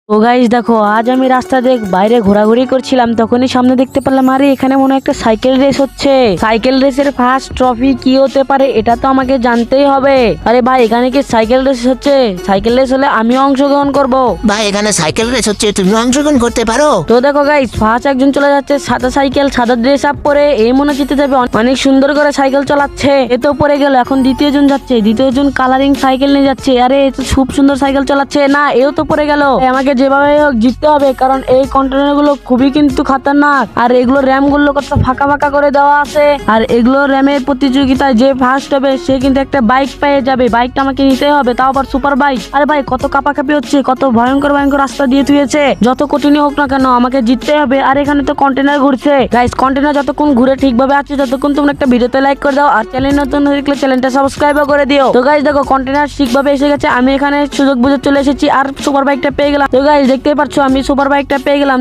তো গাইস দেখো, আজ আমি রাস্তা দিয়ে বাইরে ঘোরাঘুরি করছিলাম, তখনই সামনে দেখতে পেলাম আরে এখানে মনে হয় একটা সাইকেল রেস হচ্ছে। সাইকেল রেসের ফার্স্ট ট্রফি কি হতে পারে এটা তো আমাকে জানতেই হবে। আরে ভাই, এখানে কি সাইকেল রেস হচ্ছে? সাইকেল রেস হলে আমিও অংশগ্রহণ করব। ভাই এখানে সাইকেল রেস হচ্ছে, তুমি অংশগ্রহণ করতে পারো। তো দেখো গাইস, ফার্স্ট একজন চলে যাচ্ছে সাদা সাইকেল, সাদা ড্রেস আপ পরে, এই মনে জিতে যাবে। অনেক সুন্দর করে সাইকেল চালাচ্ছে, এ তো পরে গেল। এখন দ্বিতীয় জন যাচ্ছে, দ্বিতীয় জন কালারিং সাইকেল নিয়ে যাচ্ছে। আরে এ তো খুব সুন্দর সাইকেল চালাচ্ছে। না, এও তো পরে গেল। আমাকে যেভাবে হোক জিততে হবে, কারণ এই কন্টেনার গুলো খুবই কিন্তু খাতারনাক। আর এগুলো র্যাম গুলো কত ফাঁকা ফাঁকা করে দেওয়া আছে। আর এগুলো র্যামের প্রতিযোগিতায় যে ফার্স্ট হবে সে কিন্তু একটা বাইক পেয়ে যাবে। বাইকটা আমাকে নিতে হবে, তাও আবার সুপার বাইক। আরে ভাই, কত কাপাকাপি হচ্ছে, কত ভয়ঙ্কর ভয়ঙ্কর রাস্তা দিয়ে তুইছে। যত কঠিনই হোক না কেন আমাকে জিততে হবে। আর এখানে তো কন্টেনার ঘুরছে। গাইস, কন্টেনার যতক্ষণ ঘুরে ঠিকভাবে আছে ততক্ষণ তোমরা একটা ভিডিওতে লাইক করে দাও, আর চ্যানেল নতুন হয়ে থাকলে চ্যানেলটা সাবস্ক্রাইবও করে দিও। তো গাইস দেখো, কন্টেনার ঠিকভাবে এসে গেছে। আমি এখানে সুযোগ বুঝে চলে এসেছি আর সুপার বাইকটা পেয়ে গেলাম। তো গাইস দেখতেই পাচ্ছ, আমি সুপার বাইকটা পেয়ে গেলাম।